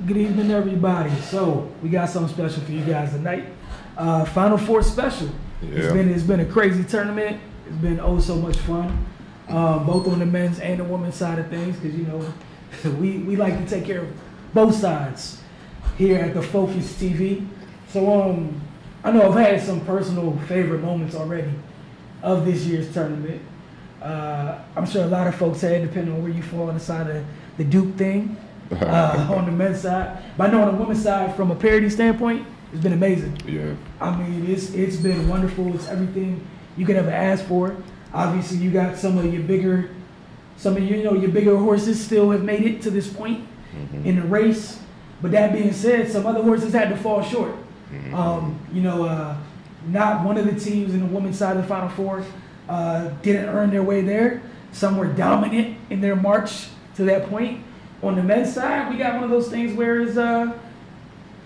Good evening, everybody. So we got something special for you guys tonight. Final Four special. Yeah. It's been a crazy tournament. It's been oh so much fun, both on the men's and the women's side of things, because you know we like to take care of both sides here at the Focus TV. So I know I've had some personal favorite moments already of this year's tournament. I'm sure a lot of folks had, depending on where you fall on the side of the Duke thing. On the men's side, but I know on the women's side, from a parity standpoint, it's been amazing. Yeah. I mean, it's been wonderful. It's everything you could ever ask for. Obviously, you got some of your bigger horses still have made it to this point in the race. But that being said, some other horses had to fall short. Not one of the teams in the women's side of the Final Four didn't earn their way there. Some were dominant in their march to that point. On the men's side, we got one of those things where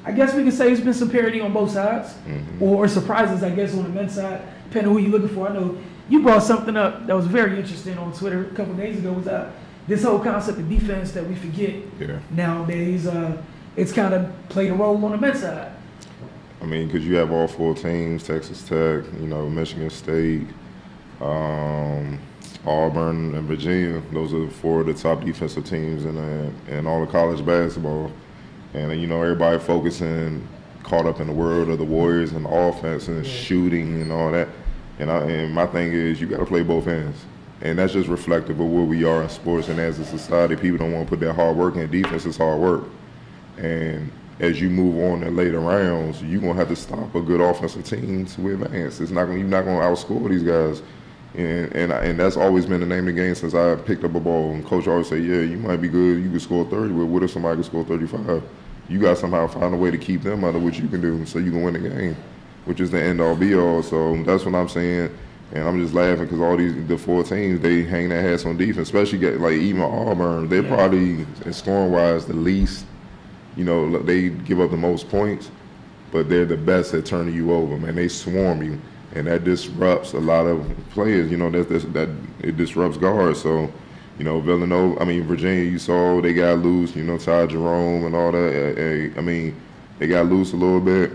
I guess we can say it's been some parity on both sides, or surprises, I guess, on the men's side, depending on who you're looking for. I know you brought something up that was very interesting on Twitter a couple of days ago, was this whole concept of defense that we forget nowadays. It's kind of played a role on the men's side. I mean, because you have all four teams, Texas Tech, Michigan State, Auburn and Virginia. Those are four of the top defensive teams in all of college basketball. And everybody focusing, caught up in the world of the Warriors and offense and shooting and all that. And my thing is, you got to play both ends. And that's just reflective of where we are in sports. And as a society, people don't want to put that hard work in. Defense is hard work. And as you move on in later rounds, you're going to have to stop a good offensive team to advance. You're not going to outscore these guys. And that's always been the name of the game since I picked up a ball. And coach always say, yeah, you might be good, you can score 30, but what if somebody can score 35? You got to somehow find a way to keep them out of what you can do so you can win the game, which is the end-all be-all. So that's what I'm saying. And I'm just laughing because the four teams, they hang their hats on defense, especially like even Auburn. They're probably, scoring-wise, the least, they give up the most points, but they're the best at turning you over, man. They swarm you. And that disrupts a lot of players, that it disrupts guards. So, Virginia, you saw they got loose, Ty Jerome and all that. They got loose a little bit.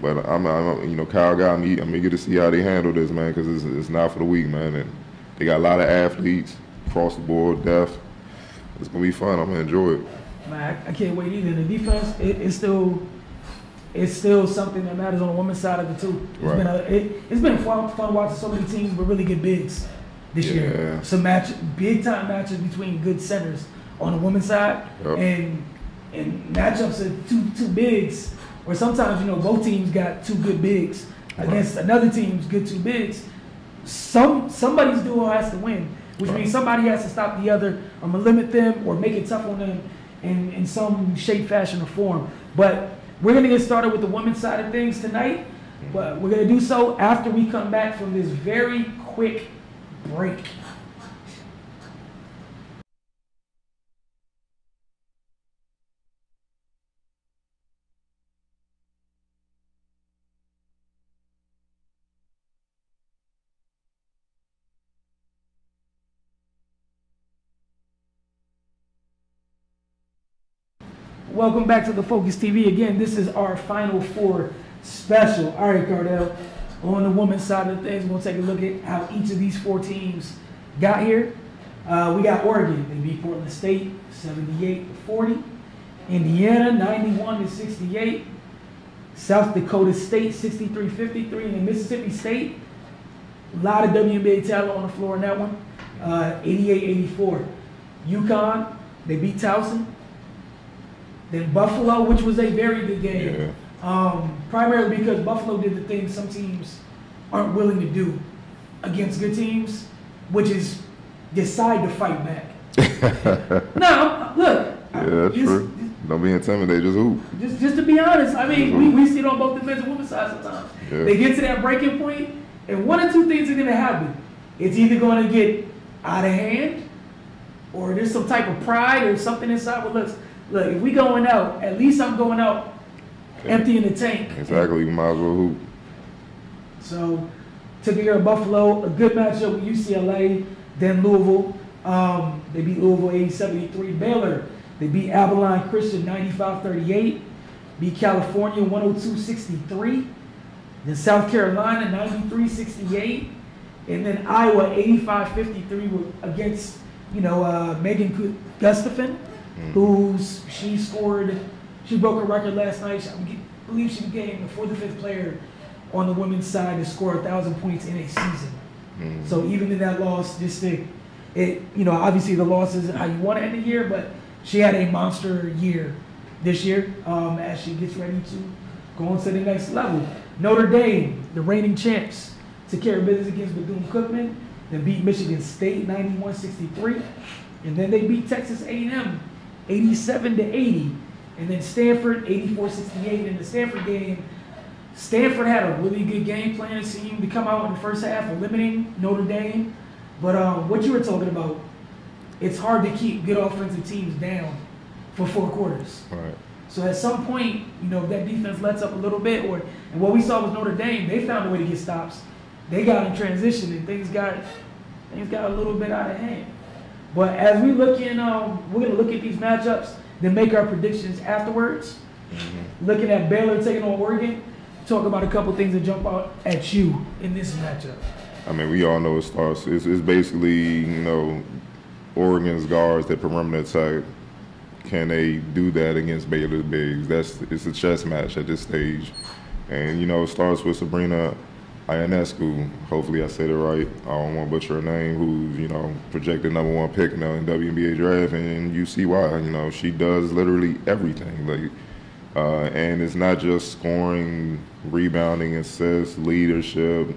But Kyle got me. I'm eager to see how they handle this, man, because it's not for the weak, man. And they got a lot of athletes across the board, depth. It's going to be fun. I'm going to enjoy it. Man, I can't wait either. The defense, it's still something that matters on the women's side of it too. It's been fun watching so many teams with really good bigs this year. Some big time matches between good centers on the women's side, and matchups of two bigs, or sometimes both teams got two good bigs against another team's good two bigs. Somebody's duo has to win, which means somebody has to stop the other, or limit them, or make it tough on them in some shape, fashion, or form. But we're going to get started with the women's side of things tonight, but we're going to do so after we come back from this very quick break. Welcome back to the Focus TV. Again, this is our Final Four special. All right, Cardell, on the women's side of things, we'll take a look at how each of these four teams got here. We got Oregon. They beat Portland State 78-40. Indiana 91-68. South Dakota State 63-53. And then Mississippi State, a lot of WNBA talent on the floor in that one, 88-84. UConn, they beat Towson. Then Buffalo, which was a very good game, primarily because Buffalo did the thing some teams aren't willing to do against good teams, which is decide to fight back. Look. Yeah, that's true. Don't be intimidated, just hoop. Just to be honest, we see it on both the men's and women's side sometimes. Yeah. They get to that breaking point, and one or two things are going to happen. It's either going to get out of hand, or there's some type of pride or something inside with us. Look, if we going out, at least I'm going out emptying the tank. Exactly, you might as well hoop. So, took care of Buffalo, a good matchup with UCLA, then Louisville. They beat Louisville 80-73. Baylor They beat Abilene Christian 95-38, beat California 102-63, then South Carolina 93-68, and then Iowa 85-53 against, Megan Gustafson, she broke her record last night. I believe she became the 4th or 5th player on the women's side to score 1,000 points in a season. Mm-hmm. So even in that loss, obviously the loss isn't how you want to end the year, but she had a monster year this year as she gets ready to go on to the next level. Notre Dame, the reigning champs, took care of business against Bethune-Cookman, then beat Michigan State 91-63, and then they beat Texas A&M 87-80, and then Stanford 84-68. In the Stanford game, Stanford had a really good game plan, seemed to come out in the first half, limiting Notre Dame. But what you were talking about, it's hard to keep good offensive teams down for 4 quarters. Right. So at some point, that defense lets up a little bit, and what we saw with Notre Dame, they found a way to get stops. They got in transition, and things got a little bit out of hand. But as we look in, we're gonna look at these matchups, then make our predictions afterwards. Mm-hmm. Looking at Baylor taking on Oregon, talk about a couple things that jump out at you in this matchup. I mean, we all know it starts. It's basically, Oregon's guards that perimeter attack. Can they do that against Baylor's bigs? It's a chess match at this stage, and it starts with Sabrina Ionescu. Hopefully, I said it right. I don't want to butcher her name. Who's projected #1 pick now in WNBA draft, and you see why. She does literally everything. And it's not just scoring, rebounding, assists, leadership.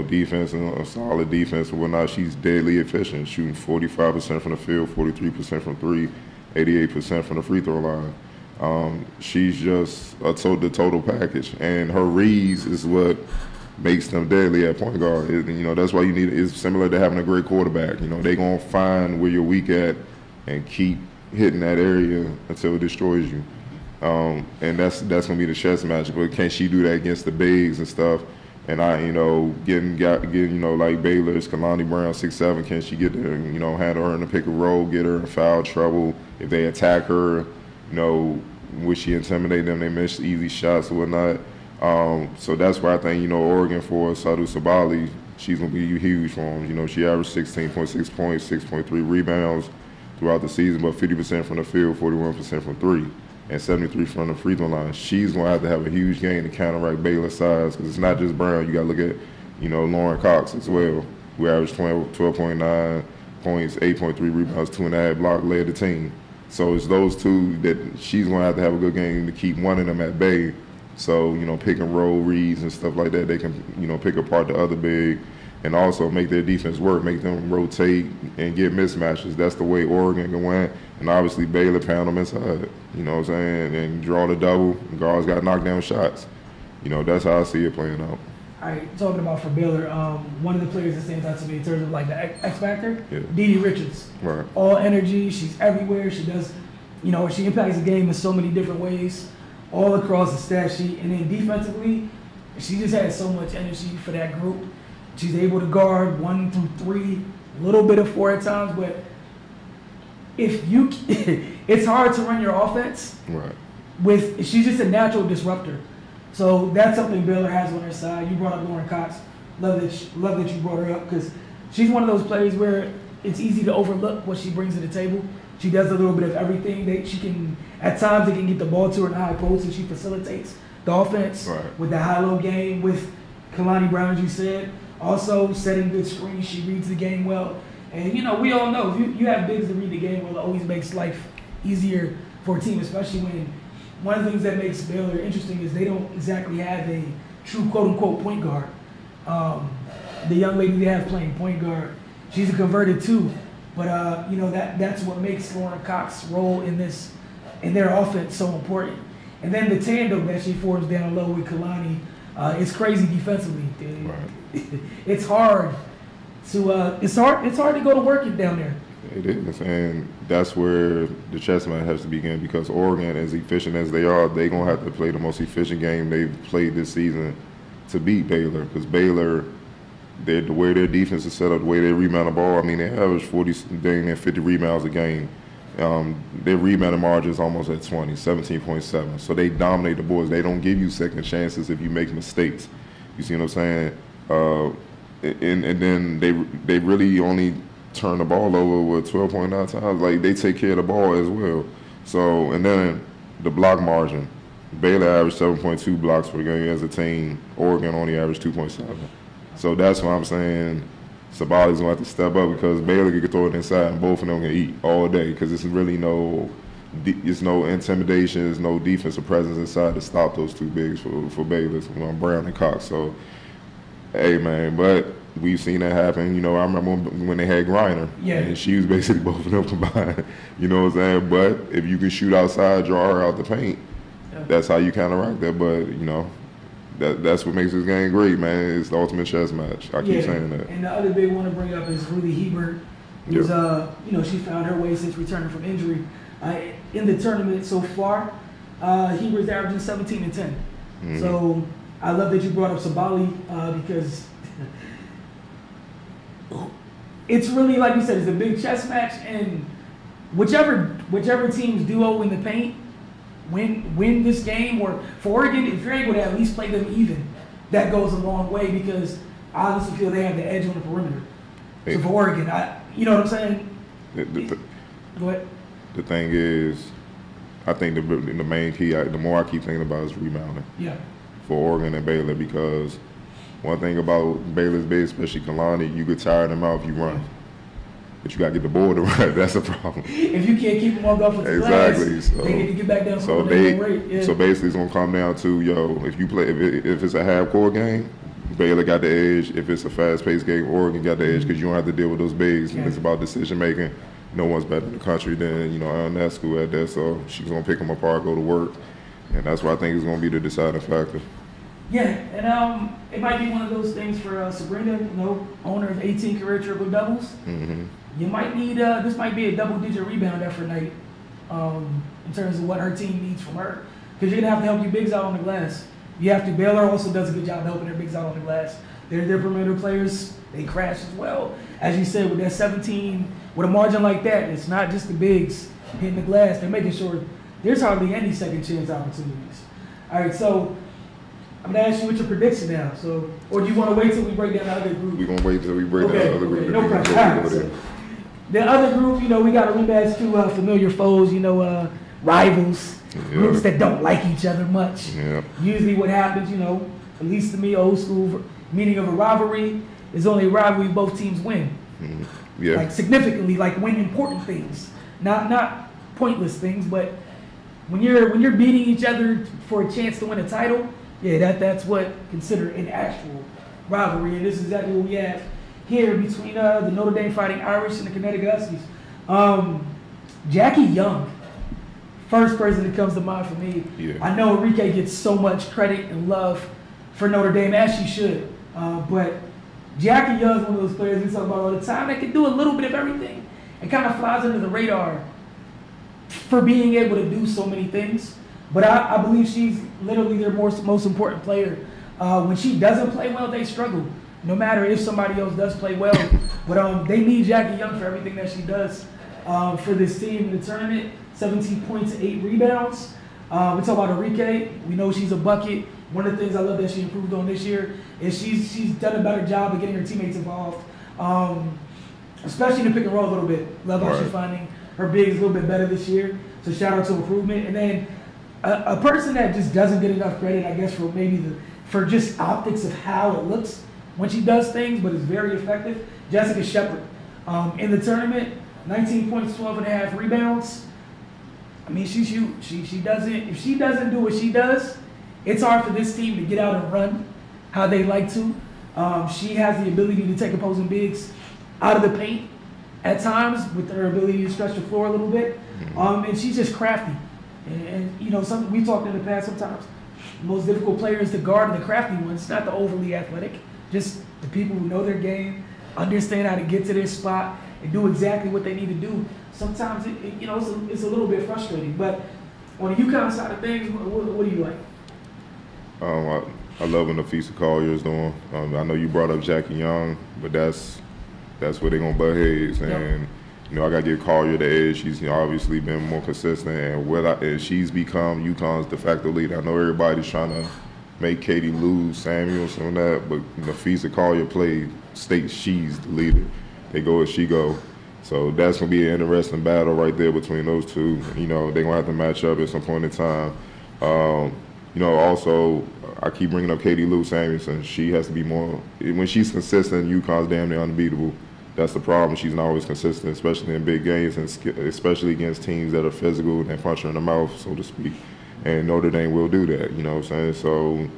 Defense and a solid defense and whatnot. She's deadly efficient, shooting 45% from the field, 43% from 3, 88% from the free throw line. She's just the total package, and her reads is what makes them deadly at point guard. That's why you need. It's similar to having a great quarterback. They gonna find where you're weak at and keep hitting that area until it destroys you. And that's gonna be the chess match. But can she do that against the bigs and stuff? And getting like Baylor's Kalani Brown 6'7", can she get there? Handle her in the pick and roll, get her in foul trouble. If they attack her, would she intimidate them? They miss easy shots or whatnot. So that's why I think Oregon for Sadu Sabali, she's gonna be huge for them. She averaged 16.6 points, 6.3 rebounds throughout the season, but 50% from the field, 41% from 3. And 73 from the free throw line. She's going to have a huge game to counteract Baylor's size, because it's not just Brown. You got to look at, Lauren Cox as well, who averaged 12.9 points, 8.3 rebounds, 2.5 blocks, led the team. So it's those two that she's going to have a good game to keep one of them at bay. So, pick and roll reads and stuff like that, they can, pick apart the other big and also make their defense work, make them rotate and get mismatches. That's the way Oregon can win. And obviously Baylor pound them inside, and draw the double. Guards got knockdown shots. That's how I see it playing out. All right, talking about for Baylor, one of the players that stands out to me in terms of like the X factor, yeah. Dee Richards. Right. All energy, she's everywhere. She does, she impacts the game in so many different ways, all across the stat sheet. And then defensively, she just has so much energy for that group. She's able to guard 1 through 3, a little bit of 4 at times, but it's hard to run your offense. Right. She's just a natural disruptor. So that's something Baylor has on her side. You brought up Lauren Cox. Love that you brought her up, because she's one of those players where it's easy to overlook what she brings to the table. She does a little bit of everything. At times they can get the ball to her in the high post, and she facilitates the offense with the high-low game with Kalani Brown, as you said. Also setting good screens. She reads the game well. And, we all know if you have bigs to read the game well, it always makes life easier for a team, especially when one of the things that makes Baylor interesting is they don't exactly have a true quote-unquote point guard. The young lady they have playing point guard, she's a converted 2. But, that's what makes Lauren Cox's role in their offense so important. And then the tandem that she forms down low with Kalani is crazy defensively. Right. It's hard to go to work down there. It is, and that's where the chess match has to begin, because Oregon, as efficient as they are, they're going to have to play the most efficient game they've played this season to beat Baylor, because Baylor, the way their defense is set up, the way they rebound the ball, they average 50 rebounds a game. Their rebounding margin is almost at 20, 17.7. So they dominate the boards. They don't give you second chances if you make mistakes. You see what I'm saying? And then they really only turn the ball over with 12.9 times. Like, they take care of the ball as well. So, and then the block margin. Baylor averaged 7.2 blocks per game as a team. Oregon only averaged 2.7. So that's why I'm saying Sabali's going to have to step up, because Baylor can throw it inside and both of them can eat all day, because it's really no intimidation, there's no defensive presence inside to stop those two bigs for Baylor, Brown and Cox. So, hey, man, but we've seen that happen. You know, I remember when they had Griner, and she was basically both of them combined. You know what I'm saying? But if you can shoot outside, draw her out the paint, that's how you counteract that. But, you know, that's what makes this game great, man. It's the ultimate chess match. I keep saying that. And the other big one to bring up is Rudy Hebert. It was, you know, she found her way since returning from injury. In the tournament so far, Hebert's averaging 17 and 10. Mm-hmm. So I love that you brought up Sabali, because it's really, like you said, it's a big chess match, and whichever teams duo in the paint win this game, or for Oregon, if you're able to at least play them even, that goes a long way, because I honestly feel they have the edge on the perimeter. So for Oregon, you know what I'm saying? Go ahead. The thing is, I think the main key, the more I keep thinking about, is rebounding. Yeah. For Oregon and Baylor, because one thing about Baylor's big, especially Kalani, you get tired of them out if you run. But you got to get the board right. That's a problem. If you can't keep them on off the glass, they get to get back down. So so basically, it's gonna come down to, if you play, if it's a half-court game, Baylor got the edge. If it's a fast-paced game, Oregon got the edge, because you don't have to deal with those bigs. And it's about decision making. No one's better in the country than that school at that. So she's gonna pick them apart, go to work, and that's what I think is gonna be the deciding factor. Yeah, and it might be one of those things for Sabrina, owner of 18 career triple doubles. Mm-hmm. You might need this might be a double-digit rebound effort night in terms of what her team needs from her, because you're gonna have to help your bigs out on the glass. You have to. Baylor also does a good job helping their bigs out on the glass. Their perimeter players, they crash as well. As you said, with that 17, with a margin like that, it's not just the bigs hitting the glass. They're making sure there's hardly any second chance opportunities. All right, so I'm gonna ask you what your prediction now. So, or do you want to wait till we break down the other group? We're gonna wait till we break down the other group. No pressure. All right, so the other group, we got a rematch to familiar foes. Rivals, groups that don't like each other much. Yeah. Usually, what happens, at least to me, old school meaning of a rivalry is only a rivalry both teams win. Mm-hmm. Yeah. Like significantly, like win important things, not pointless things, but when you're beating each other for a chance to win a title. Yeah, that's what considered an actual rivalry, and this is exactly what we have here between the Notre Dame Fighting Irish and the Connecticut Huskies. Jackie Young, first person that comes to mind for me. Yeah. I know Enrique gets so much credit and love for Notre Dame, as she should, but Jackie Young is one of those players we talk about all the time that can do a little bit of everything and kind of flies under the radar for being able to do so many things. But I believe she's literally their most important player. When she doesn't play well, they struggle, no matter if somebody else does play well. But they need Jackie Young for everything that she does for this team in the tournament. 17 points, 8 rebounds. We talk about Enrique. We know she's a bucket. One of the things I love that she improved on this year is she's done a better job of getting her teammates involved, especially in the pick and roll a little bit. Love how she's finding her bigs a little bit better this year. So shout out to improvement. And then a person that just doesn't get enough credit, I guess, for just optics of how it looks when she does things, but is very effective. Jessica Shepard. In the tournament, 19 points, 12.5 rebounds. I mean, she's huge. She doesn't. If she doesn't do what she does, it's hard for this team to get out and run how they like to. She has the ability to take opposing bigs out of the paint at times with her ability to stretch the floor a little bit. And she's just crafty. And we talked in the past sometimes. The most difficult players to guard are the crafty ones, not the overly athletic. Just the people who know their game, understand how to get to their spot, and do exactly what they need to do. Sometimes it's a little bit frustrating. But on the UConn side of things, what do you like? I love what Nafisa Collier is doing. I know you brought up Jackie Young, but that's where they're gonna butt heads. And You know, I got to give Collier the edge. She's obviously been more consistent, and she's become UConn's de facto leader. I know everybody's trying to make Katie lose Samuel, some of that, but the fees that Collier played states she's the leader. They go as she go. So that's going to be an interesting battle right there between those two. You know, they're going to have to match up at some point in time. You know, also, I keep bringing up Katie Lou Samuelson. She has to be more, when she's consistent, UConn's damn near unbeatable. That's the problem. She's not always consistent, especially in big games, and especially against teams that are physical and punch her in the mouth, so to speak. And Notre Dame will do that, you know what I'm saying? So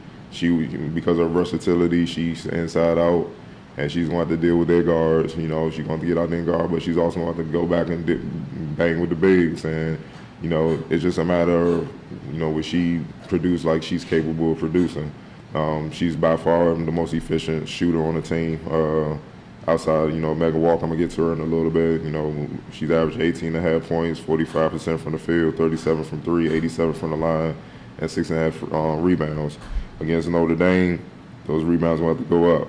because of her versatility, she's inside out, and she's going to have to deal with their guards. You know, she's going to get out there and guard, but she's also going to have to go back and bang with the bigs. And, you know, it's just a matter of, you know, what she produced like she's capable of producing. She's by far the most efficient shooter on the team. Outside, you know, Megan Walker, I'm going to get to her in a little bit. You know, she's averaged 18.5 points, 45% from the field, 37 from three, 87 from the line, and 6.5 rebounds. Against Notre Dame, those rebounds will have to go up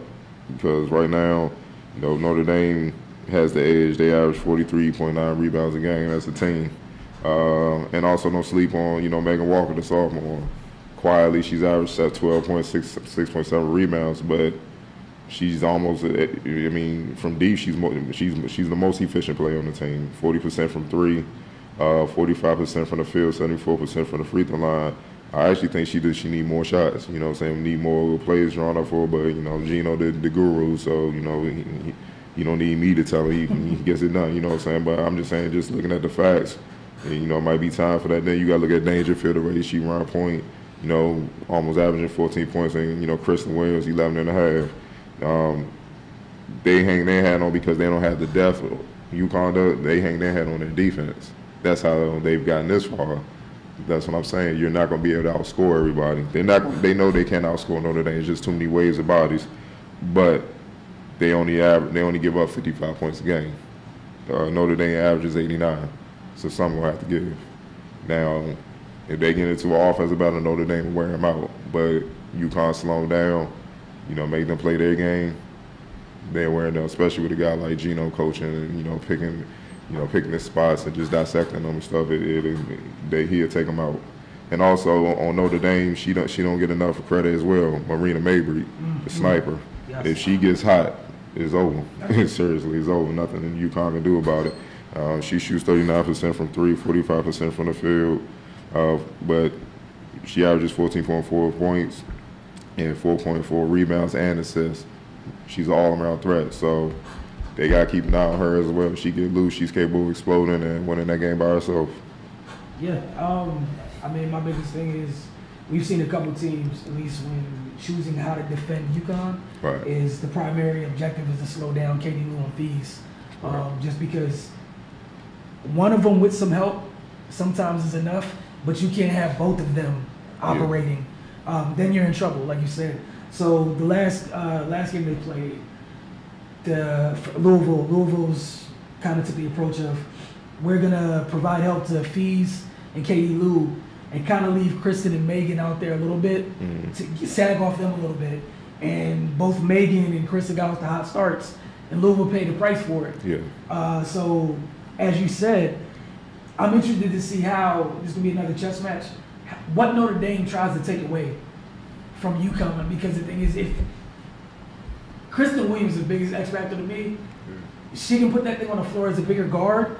because right now, you know, Notre Dame has the edge. They average 43.9 rebounds a game as a team. And also no sleep on, you know, Megan Walker, the sophomore. Quietly, she's averaged 6.7 rebounds, but she's almost, I mean, from deep, she's the most efficient player on the team. 40% from three, 45% from the field, 74% from the free throw line. I actually think she need more shots. You know what I'm saying? We need more plays drawn up for her, but, you know, Gino the guru, so, you know, you don't need me to tell him. He gets it done, you know what I'm saying? But I'm just saying, just looking at the facts, and, you know, it might be time for that. Then you got to look at Dangerfield, the way she run point, you know, almost averaging 14 points, and, you know, Kristen Williams, 11.5. They hang their hat on because they don't have the depth. UConn does. They hang their hat on their defense. That's how they've gotten this far. That's what I'm saying. You're not going to be able to outscore everybody. They know they can't outscore Notre Dame. It's just too many waves of bodies. But they only give up 55 points a game. Notre Dame averages 89. So something will have to give. Now, if they get into an offensive battle, Notre Dame will wear them out. But UConn slow them down. You know, make them play their game. They're wearing them, especially with a guy like Gino coaching and, you know, picking his spots and just dissecting them and stuff. He'll take them out. And also on Notre Dame, she don't get enough credit as well. Marina Mabry, the sniper. Yes. If she gets hot, it's over. Seriously, it's over. Nothing UConn can do about it. She shoots 39% from three, 45% from the field, but she averages 14.4 points and 4.4 rebounds and assists. She's an all-around threat, so they got to keep an eye on her as well. If she get loose, she's capable of exploding and winning that game by herself. Yeah, I mean, my biggest thing is we've seen a couple teams, at least when choosing how to defend UConn, right, is the primary objective is to slow down Katie Lou and Fees. Right. Just because one of them with some help sometimes is enough, but you can't have both of them operating. Yeah. Then you're in trouble, like you said. So the last game they played, Louisville's kind of took the approach of we're gonna provide help to Fees and Katie Lou and kind of leave Kristen and Megan out there a little bit to sag off them a little bit. And both Megan and Kristen got off the hot starts, and Louisville paid the price for it. Yeah. So as you said, I'm interested to see how this is gonna be another chess match. What Notre Dame tries to take away from UConn, because the thing is, if Kristen Williams is the biggest X factor to me, she can put that thing on the floor as a bigger guard.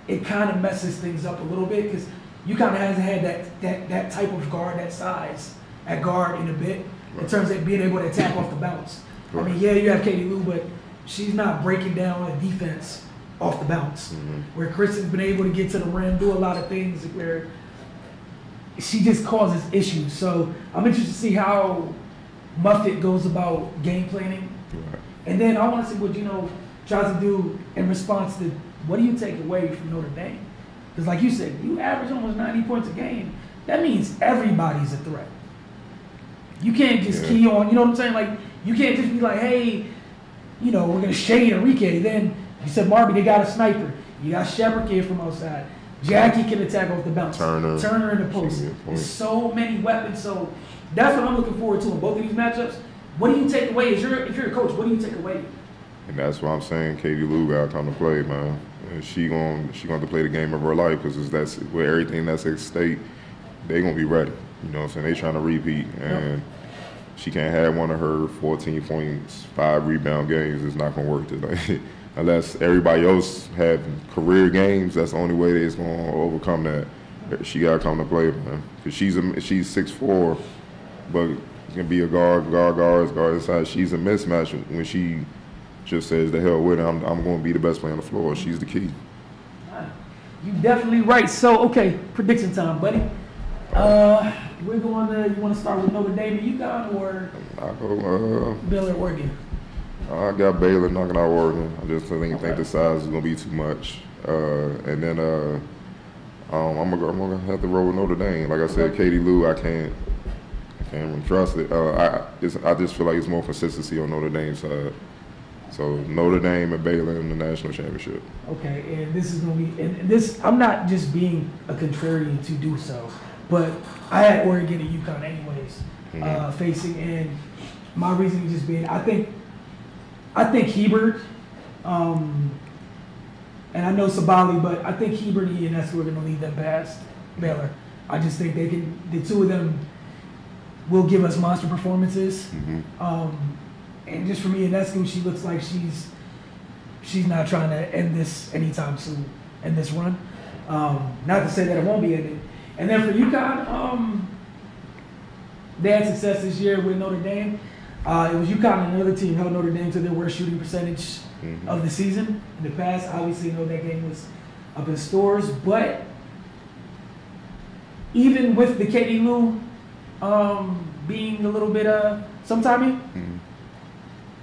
It kind of messes things up a little bit because UConn hasn't had that type of guard, that size at guard in a bit, in terms of being able to attack off the bounce. I mean, yeah, you have Katie Lou, but she's not breaking down a defense off the bounce. Where Kristen's been able to get to the rim, do a lot of things where she just causes issues. So I'm interested to see how Muffet goes about game planning. Right. And then I want to see what Gino tries to do in response to what do you take away from Notre Dame? Because like you said, you average almost 90 points a game. That means everybody's a threat. You can't just key on, you know what I'm saying? Like, you can't just be like, hey, you know, we're going to shade Enrique. Then you said, Marby, they got a sniper. You got Shepard kid from outside. Jackie can attack off the bounce. Turner in the post. There's so many weapons. So that's what I'm looking forward to in both of these matchups. What do you take away? If you're a coach, what do you take away And that's why I'm saying Katie Lou got to come to play, man. And she going to play the game of her life because that's with everything that's at stake. They gonna be ready. You know what I'm saying? They trying to repeat, and she can't have one of her 14 points, 5 rebound games. It's not gonna work today. Unless everybody else have career games, that's the only way that it's gonna overcome that. She gotta come to play, man. Cause she's 6'4", but can be a guard inside. She's a mismatch when she just says the hell with it. I'm going to be the best player on the floor. She's the key. You definitely right. So okay, prediction time, buddy. We're going to. You want to start with Notre Dame and UConn, or I go Baylor, Oregon? I got Baylor knocking out Oregon. I just think the size is going to be too much. And then I'm gonna have to roll with Notre Dame. Like I said, Katie Lou, I can't even trust it. I just feel like it's more consistency on Notre Dame's side. So Notre Dame and Baylor in the national championship. Okay, and this is gonna be, and this, I'm not just being a contrarian to do so, but I had Oregon and UConn anyways, facing, and my reasoning just being, I think Hebert, and I know Sabali, but I think Hebert and Ionescu are gonna lead them past Baylor. I just think they can, the two of them will give us monster performances. And just for me, Ionescu, she looks like she's not trying to end this anytime soon, end this run. Not to say that it won't be ended. And then for UConn, they had success this year with Notre Dame. It was UConn and another team held Notre Dame to their worst shooting percentage of the season. In the past, obviously, know that game was up in stores. But even with the Katie Lou being a little bit sometimey,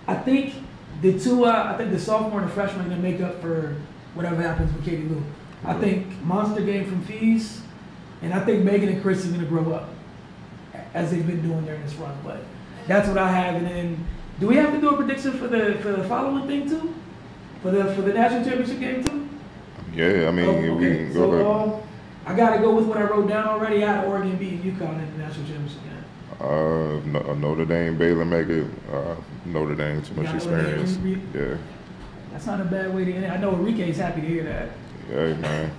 I think the two, I think the sophomore and the freshman are going to make up for whatever happens with Katie Lou. I think monster game from Fees, and I think Megan and Chris are going to grow up as they've been doing during this run. But that's what I have. And then, do we have to do a prediction for the following thing too? For the national championship game too? Yeah, I mean, we can go ahead. I got to go with what I wrote down already. I had Oregon beating UConn in the national championship game. Notre Dame, Baylor make it. Notre Dame, too much experience. Yeah. That's not a bad way to end it. I know Enrique's happy to hear that. Yeah, man.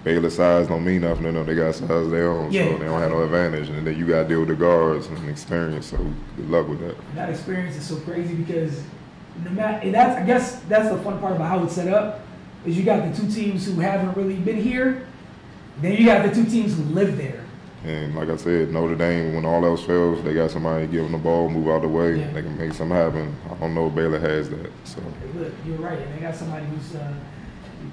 Baylor size don't mean nothing. They know they got size of their own, so they don't have no advantage. And then you got to deal with the guards and experience. So good luck with that. That experience is so crazy because and that's, I guess that's the fun part about how it's set up is you got the two teams who haven't really been here. Then you got the two teams who live there. And like I said, Notre Dame, when all else fails, they got somebody give them the ball, move out the way. Yeah. They can make something happen. I don't know if Baylor has that. So look, you're right. And they got somebody who's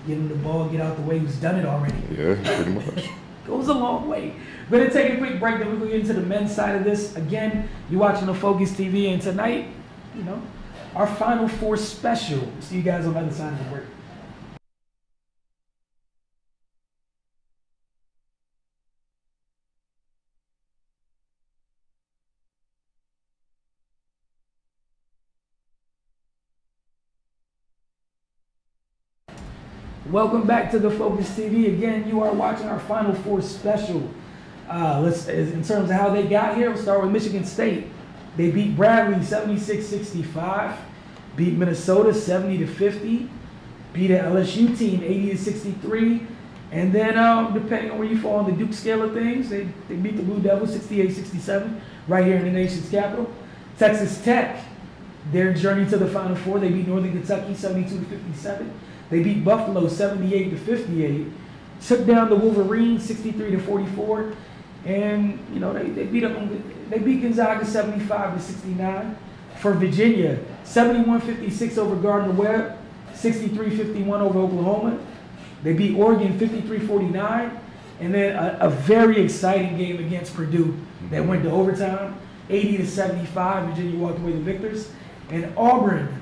giving the ball, get out the way, who's done it already. Yeah, pretty much. Goes a long way. We're going to take a quick break, then we're going to get into the men's side of this. Again, you're watching the Focus TV, and tonight, our Final Four special. See you guys on the other side of the break. Welcome back to the Focus TV. Again, you are watching our Final Four special. In terms of how they got here, we'll start with Michigan State. They beat Bradley 76-65, beat Minnesota 70-50, beat an LSU team 80-63, and then depending on where you fall on the Duke scale of things, they beat the Blue Devils 68-67 right here in the nation's capital. Texas Tech, their journey to the Final Four, they beat Northern Kentucky 72-57. They beat Buffalo 78-58, took down the Wolverines 63-44, and they beat Gonzaga 75-69. For Virginia, 71-56 over Gardner-Webb, 63-51 over Oklahoma. They beat Oregon 53-49, and then a very exciting game against Purdue that went to overtime, 80-75. Virginia walked away the victors, and Auburn.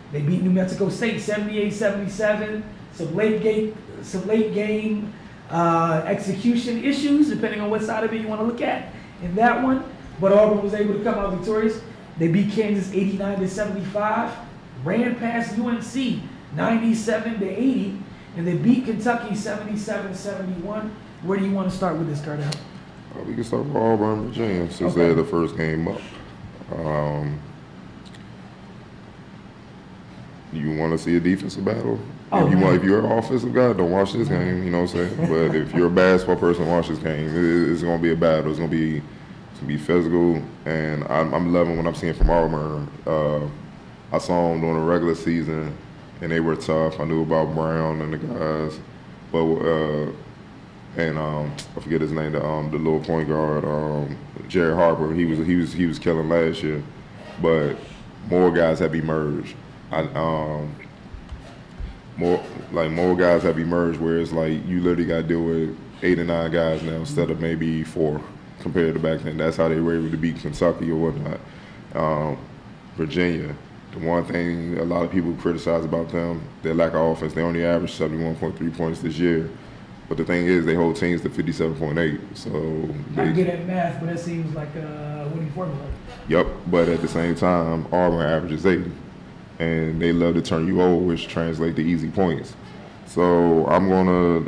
They beat New Mexico State 78-77. Some late game execution issues, depending on what side of it you want to look at in that one. But Auburn was able to come out victorious. They beat Kansas 89-75, ran past UNC 97-80, and they beat Kentucky 77-71. Where do you want to start with this, Cardell? We can start with Auburn, Virginia, since they're the first game up. you want to see a defensive battle. Oh, If you're an offensive guy, don't watch this game. You know what I'm saying? But if you're a basketball person, watch this game. It's gonna be a battle. It's gonna be physical, and I'm loving what I'm seeing from Auburn. I saw them during the regular season, and they were tough. I knew about Brown and the guys, but I forget his name, the little point guard, Jared Harper. He was killing last year, but more guys have emerged. More guys have emerged where it's like you literally got to deal with 8 or 9 guys now instead of maybe 4 compared to back then. That's how they were able to beat Kentucky or whatnot. Virginia, the one thing a lot of people criticize about them, their lack of offense. They only averaged 71.3 points this year. But the thing is, they hold teams to 57.8. So I'm good at math, but that seems like a winning formula. Yep, but at the same time, Auburn averages 80. And they love to turn you over, which translates to easy points. So I'm gonna,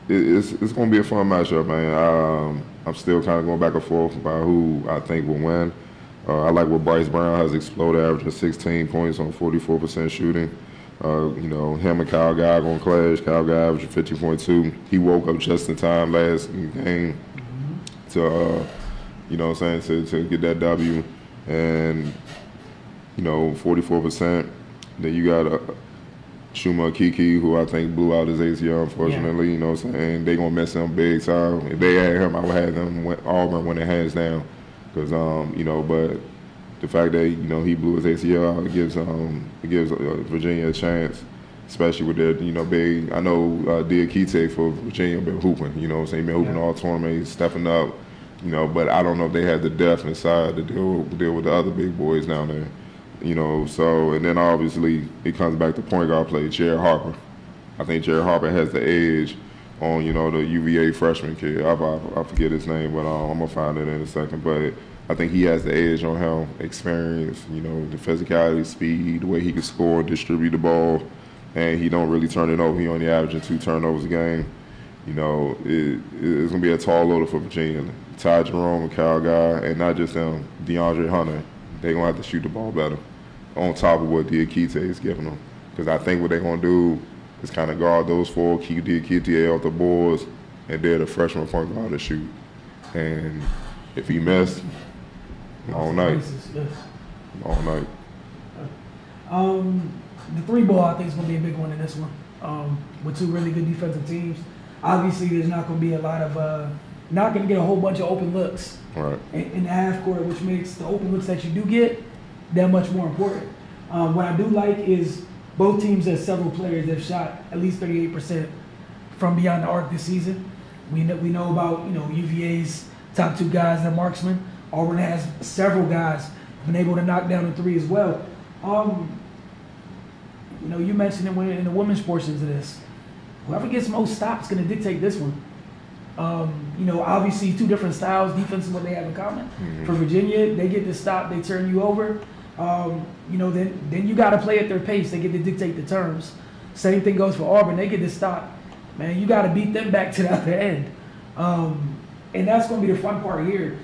it's gonna be a fun matchup, man. I'm still kind of going back and forth about who I think will win. I like what Bryce Brown has exploded, averaging 16 points on 44% shooting. Him and Kyle Guy going to clash. Kyle Guy averaging 50.2. He woke up just in time last game to, to get that W. And 44%. Then you got Chuma Kiki, who I think blew out his ACL, unfortunately. Yeah. You know what I'm saying? They gonna miss him big time. If they had him, I would have them Auburn winning hands down. Because but the fact that he blew his ACL, it gives Virginia a chance, especially with their big. I know Diakite for Virginia been hooping. You know what I'm saying? He been hooping all tournament, he's stepping up. But I don't know if they had the depth inside to deal with the other big boys down there. And then obviously it comes back to point guard play, Jared Harper. I think Jared Harper has the edge on, the UVA freshman kid. I forget his name, but I'm going to find it in a second. But I think he has the edge on him, experience, the physicality, speed, the way he can score and distribute the ball. And he don't really turn it over. He only averaging 2 turnovers a game. It's going to be a tall order for Virginia. Ty Jerome and Kyle Guy, and not just them, DeAndre Hunter. They're going to have to shoot the ball better on top of what Diakite is giving them. Because I think what they're going to do is kind of guard those 4, keep Diakite off the boards, and they're the freshman point guard to shoot. And if he missed, all night. All night. The 3-ball, I think, is going to be a big one in this one. With 2 really good defensive teams. Obviously, there's not going to be a lot of not going to get a whole bunch of open looks in the half court, which makes the open looks that you do get that much more important. What I do like is both teams have several players that have shot at least 38% from beyond the arc this season. We know about UVA's top 2 guys, they're marksmen. Auburn has several guys been able to knock down a 3 as well. You mentioned it in the women's portions of this. Whoever gets most stops is going to dictate this one. Obviously 2 different styles, defense is what they have in common. Mm-hmm. For Virginia, they get to stop, they turn you over. Then you got to play at their pace. They get to dictate the terms. Same thing goes for Auburn. They get to stop. Man, you got to beat them back to the other end. And that's going to be the fun part here.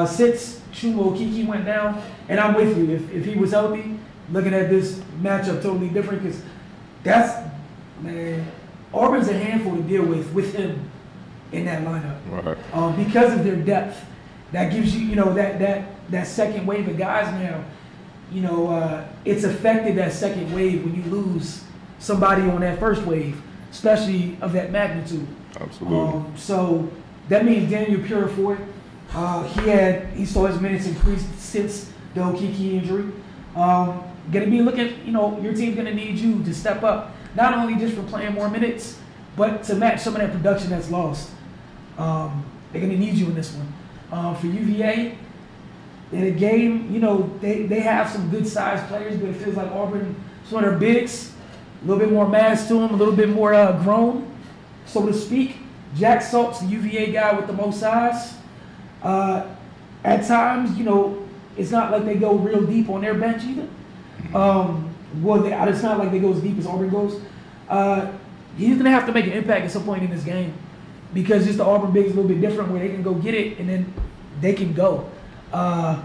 Since Chuma Kiki went down, and I'm with you, if he was healthy, looking at this matchup totally different because Auburn's a handful to deal with him in that lineup. Right. Because of their depth. That gives you, that second wave of guys now. It's affected that second wave when you lose somebody on that first wave, especially of that magnitude. Absolutely. So that means Daniel Purifoy, he saw his minutes increase since the Okiki injury. Going to be looking, your team's going to need you to step up, not only just for playing more minutes, but to match some of that production that's lost. They're going to need you in this one. For UVA, in a game, they have some good sized players, but it feels like Auburn, some of their bigs, a little bit more mass to them, a little bit more grown, so to speak. Jack Salt's the UVA guy with the most size. At times, it's not like they go real deep on their bench either. It's not like they go as deep as Auburn goes. He's going to have to make an impact at some point in this game because just the Auburn big is a little bit different where they can go get it and then they can go. Go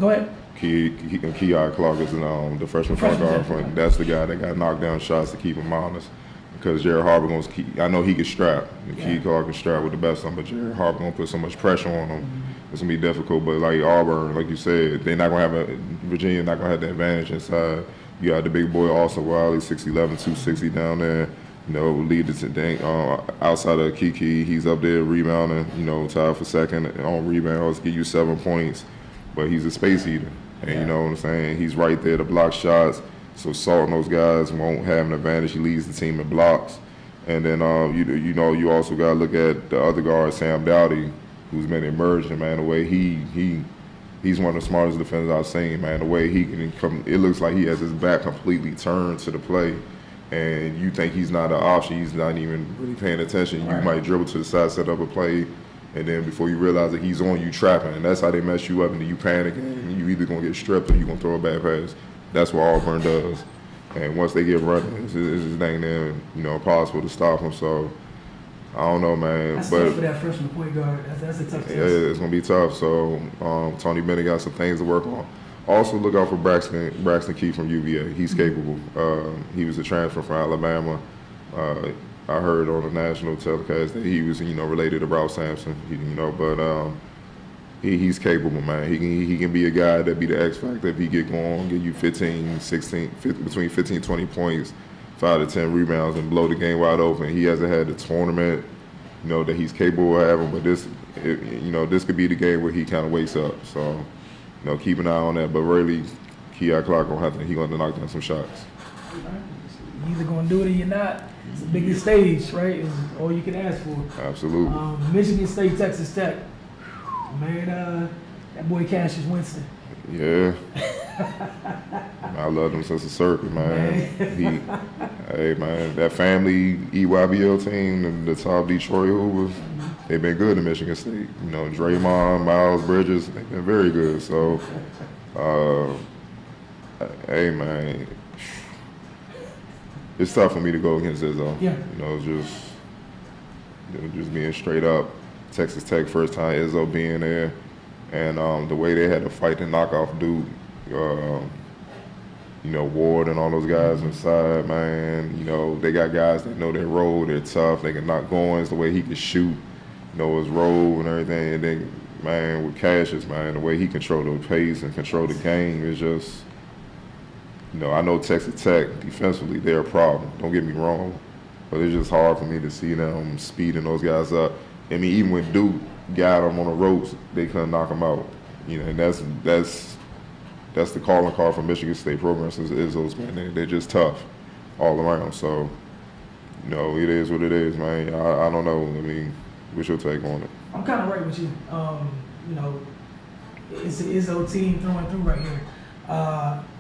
ahead. Kei Clark is the freshman point guard. That's the guy that got knocked down shots to keep him honest. Because Jared Harper going to I know he can strap. Kei Clark can strap with the best of them, but Jared Harper going to put so much pressure on him. It's going to be difficult. But like Auburn, like you said, they're not going to have Virginia not going to have the advantage inside. You got the big boy Austin Wiley, 6'11", 260 down there. You know, lead the thing. Outside of Kiki, he's up there rebounding, you know, tied for second on rebounds, give you 7 points. But he's a space eater. And you know what I'm saying? He's right there to block shots. So Salt and those guys won't have an advantage. He leads the team in blocks. And then, you know, you also got to look at the other guard, Sam Dowdy, who's been emerging, man. The way he's one of the smartest defenders I've seen, man. The way he can come, it looks like he has his back completely turned to the play. And you think he's not an option, he's not even really paying attention. You might dribble to the side, set up a play, and then before you realize that he's on you, trapping. And that's how they mess you up, and then you panic, and you either going to get stripped or you're going to throw a bad pass. That's what Auburn does. And once they get running, it's dang near, you know, impossible to stop them. So, I don't know, man. That's but tough for that freshman point guard. That's a tough test. Yeah, it's going to be tough. So, Tony Bennett got some things to work on. Also, look out for Braxton Key from UVA. He's capable. He was a transfer from Alabama. I heard on the national telecast that he was, you know, related to Ralph Sampson. You know, but he's capable, man. He can be a guy that be the X factor if he get going, give you 15, 16, between 15 and 20 points, 5 to 10 rebounds, and blow the game wide open. He hasn't had the tournament, you know, that he's capable of having. But this could be the game where he kind of wakes up. So. You know, keep an eye on that, but really, Kei Clark going to knock down some shots. You're either going to do it or you're not. It's the biggest stage, right? It's all you can ask for. Absolutely. Michigan State, Texas Tech. Man, that boy Cassius Winston. Yeah. I loved him since the circuit, man. Hey, man, that family EYBL team, the top Detroit Hoovers, they've been good in Michigan State. You know, Draymond, Miles Bridges, they've been very good. So, hey, man, it's tough for me to go against Izzo. Yeah. You know, just being straight up. Texas Tech, first time Izzo being there. And the way they had to fight to knock off Duke, you know, Ward and all those guys inside, man. You know, they got guys that know their role, they're tough, they can knock Goins, the way he can shoot, you know, his role and everything. And then, man, with Cassius, man, the way he controlled the pace and controlled the game is just, you know, I know Texas Tech, defensively, they're a problem. Don't get me wrong. But it's just hard for me to see them speeding those guys up. I mean, even when Duke got them on the ropes, they couldn't knock them out. You know, and that's the calling card for Michigan State programs is those, man. They're just tough all around. So, you know, it is what it is, man. I don't know. I mean, what's your take on it? I'm kind of right with you. You know, it's an Izzo team throwing through right here.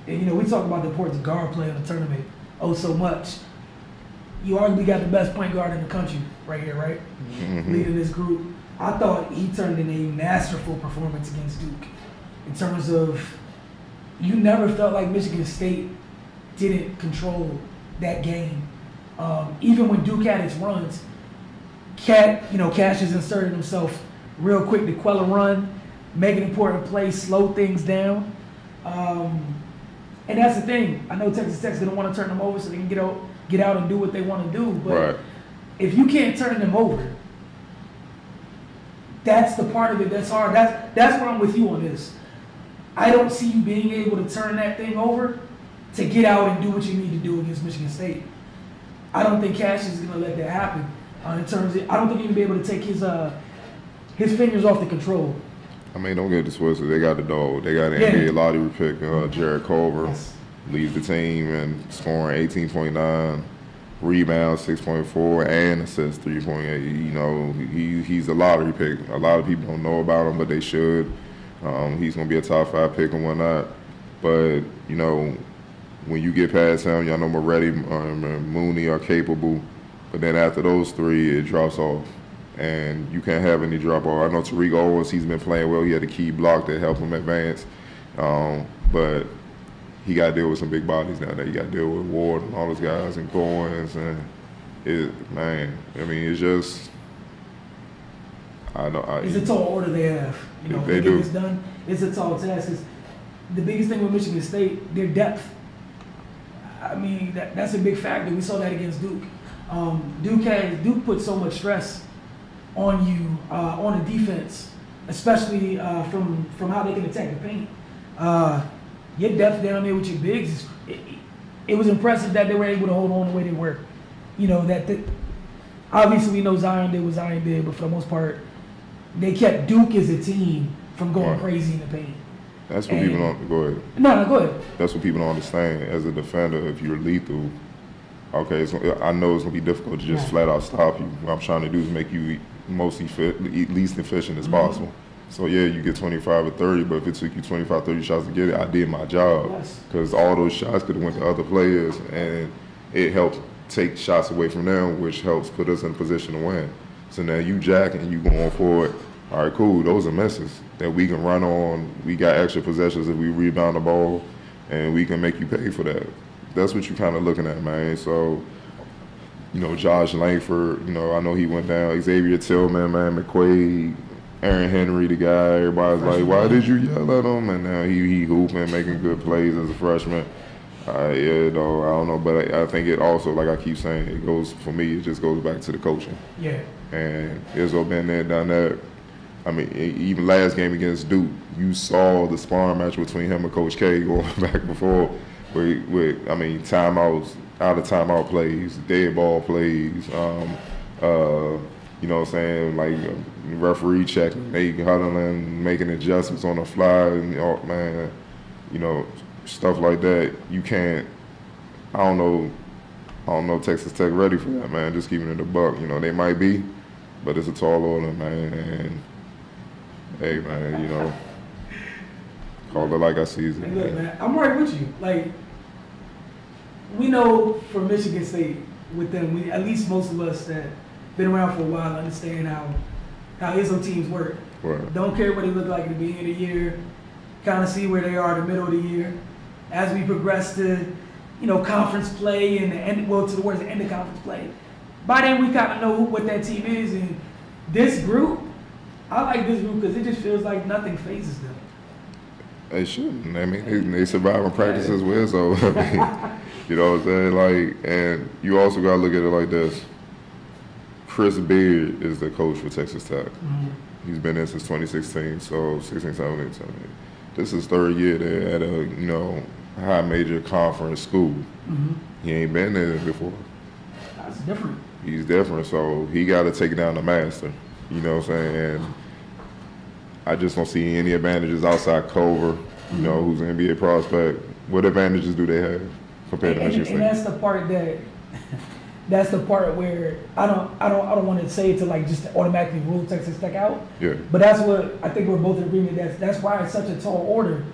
And, you know, we talk about the importance of guard play in the tournament so much. You arguably got the best point guard in the country right here, right? Mm-hmm. Leading this group. I thought he turned in a masterful performance against Duke in terms of you never felt like Michigan State didn't control that game. Even when Duke had its runs, Cassius inserted himself real quick to quell a run, make an important play, slow things down. And that's the thing. I know Texas Tech's going to want to turn them over so they can get out and do what they want to do. But right. If you can't turn them over, that's the part of it that's hard. That's where I'm with you on this. I don't see you being able to turn that thing over to get out and do what you need to do against Michigan State. I don't think Cassius is going to let that happen. In terms of, I don't think he'll be able to take his fingers off the control. I mean, don't get it twisted. They got the dog. They got an NBA lottery pick, Jared Culver. Yes. Leads the team and scoring 18.9, rebounds 6.4, and assists 3.8. You know, he's a lottery pick. A lot of people don't know about him, but they should. He's going to be a top 5 pick and whatnot. But, you know, when you get past him, y'all know Moretti and Mooney are capable. But then after those three, it drops off. And you can't have any drop off. I know Tariq Owens, he's been playing well. He had a key block that helped him advance. But he got to deal with some big bodies now. You got to deal with Ward and all those guys and Goins. And, I mean, it's just, it's a tall order they have. You know, they do. It's done. It's a tall task. the biggest thing with Michigan State, their depth. I mean, that's a big factor. We saw that against Duke. Duke put so much stress on you on the defense, especially from how they can attack the paint. Your depth down there with your bigs, it was impressive that they were able to hold on the way they were. You know, obviously we know Zion did what Zion did, but for the most part, they kept Duke as a team from going crazy in the paint. That's what people don't, go ahead. No, go ahead. That's what people don't understand. As a defender, if you're lethal, okay, I know it's going to be difficult to just flat out stop you. What I'm trying to do is make you least efficient as possible. So yeah, you get 25 or 30, but if it took you 25, 30 shots to get it, I did my job. Because all those shots could have went to other players, and it helped take shots away from them, which helps put us in a position to win. So now you jacking, you going forward. All right, cool. Those are misses that we can run on. We got extra possessions if we rebound the ball, and we can make you pay for that. That's what you're kind of looking at, man. So, you know, Josh Langford, you know, I know he went down. Xavier Tillman, man, McQuaid, Aaron Henry, the guy. Everybody's like, why did you yell at him? And now he hooping, making good plays as a freshman. Yeah, though, I don't know, but I think it also, like I keep saying, it goes, for me, it just goes back to the coaching. Yeah. And Izzo been there, done that. I mean, even last game against Duke, you saw the sparring match between him and Coach K going back and forth with timeouts, out of timeout plays, dead ball plays, you know what I'm saying, like referee checking, they huddling, making adjustments on the fly, and man, you know, stuff like that. You can't, I don't know Texas Tech ready for that, man, just keeping it a buck. You know, they might be, but it's a tall order, man, and hey, man, you know, call it like I see it. Hey, look, man, I'm right with you. Like, we know from Michigan State, with them, at least most of us that been around for a while understand how Izzo teams work. Right. Don't care what they look like at the beginning of the year. Kind of see where they are in the middle of the year. As we progress to, you know, conference play and the end of conference play. By then, we kind of know what that team is. And this group, I like this group because it just feels like nothing phases them. They shouldn't. I mean, they survive in practice as well. So, I mean, you know what I'm saying? Like, and you also got to look at it like this. Chris Beard is the coach for Texas Tech. He's been there since 2016, so 16, 17, 17. This is third year there at a, you know, high major conference school. He ain't been there before. That's different. He's different, so he got to take down the master. You know what I'm saying? And I just don't see any advantages outside Culver, you know, who's an NBA prospect. What advantages do they have compared to Michigan State? And that's the part that's the part where I don't want to say it to like just automatically rule Texas Tech out. Yeah. But that's what I think we're both in agreement. That's why it's such a tall order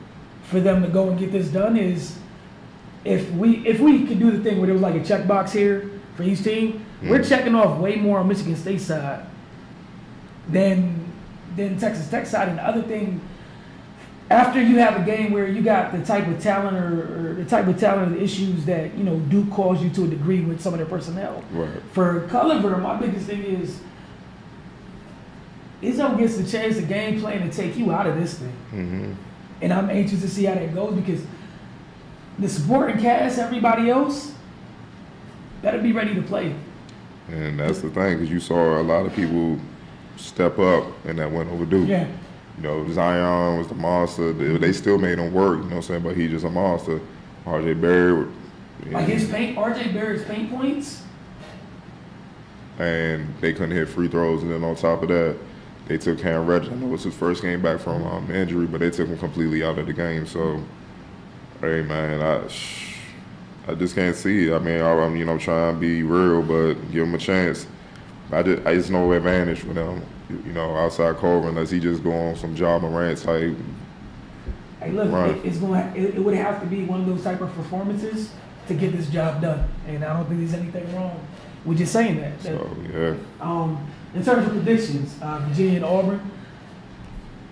for them to go and get this done. Is if we could do the thing where there was like a checkbox here for each team, we're checking off way more on Michigan State side than Texas Tech side. And the other thing, after you have a game where you got the type of talent or the type of talent issues that, you know, Duke calls you to a degree with some of their personnel. Right. For Culver, my biggest thing is Izzo gets the chance to game plan to take you out of this thing. And I'm anxious to see how that goes because the supporting cast, everybody else, better be ready to play. And that's the thing, because you saw a lot of people step up and that went over Duke. Yeah. You know, Zion was the monster. They still made him work, you know what I'm saying? But he's just a monster. RJ Barrett. Like RJ Barrett's paint points. And they couldn't hit free throws. And then on top of that, they took Cam Reddish. I know it was his first game back from injury, but they took him completely out of the game. So, hey, man, I just can't see it. I mean, I'm, you know, trying to be real, but give him a chance. I just no advantage for them, you know, outside Culver, unless he just go on some Ja Morant type. Hey, look, it would have to be one of those type of performances to get this job done, and I don't think there's anything wrong with just saying that. So yeah. In terms of predictions, Virginia and Auburn,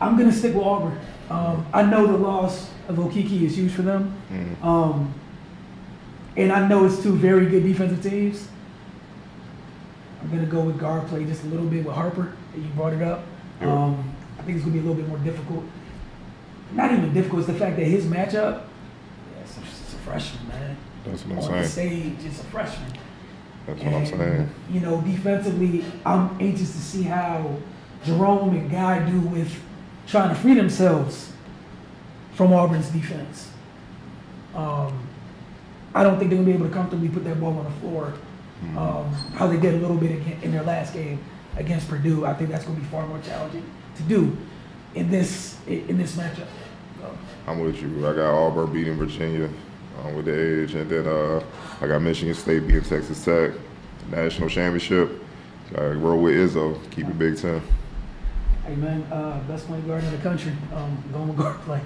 I'm gonna stick with Auburn. I know the loss of Okiki is huge for them, and I know it's two very good defensive teams. I'm going to go with guard play just a little bit with Harper. You brought it up. Yeah. I think it's going to be a little bit more difficult not even difficult. It's the fact that his matchup, it's a freshman, man. That's what I'm On saying. the stage, it's a freshman. That's what I'm saying. You know, defensively, I'm anxious to see how Jerome and Guy do with trying to free themselves from Auburn's defense. I don't think they're going to be able to comfortably put that ball on the floor. How they did a little bit in their last game against Purdue. I think that's going to be far more challenging to do in this matchup. I'm with you. I got Auburn beating Virginia with the edge, and then I got Michigan State beating Texas Tech, national championship. Roll with Izzo, keep it Big Ten. Hey man, best point guard in the country. Going with guard play.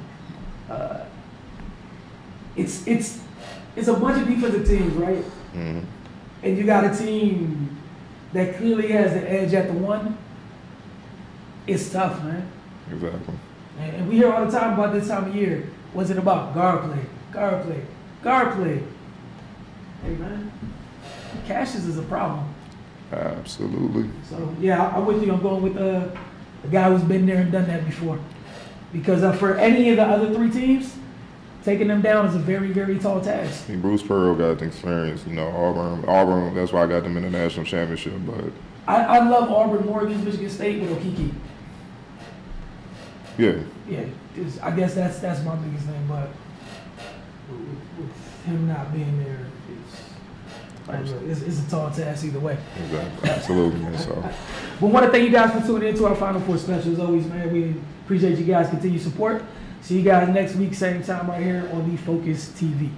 It's a bunch of defensive teams, right? Mm-hmm. And you got a team that clearly has the edge at the one. It's tough, man. Exactly. And we hear all the time about this time of year. What's it about? Guard play, guard play, guard play. Hey man, Cassius is a problem. Absolutely. So yeah, I'm with you. I'm going with the guy who's been there and done that before. Because for any of the other three teams, taking them down is a very, very tall task. I mean, Bruce Pearl got the experience. You know, Auburn. That's why I got them in the national championship. But I love Auburn more against Michigan State with Okiki. yeah, Yeah, I guess that's my biggest thing. But with him not being there, it's a tall task either way. exactly. Absolutely. Man, so. But want to thank you guys for tuning in to our Final Four special. As always, man, we appreciate you guys' continued support. See you guys next week, same time right here on the Focus TV.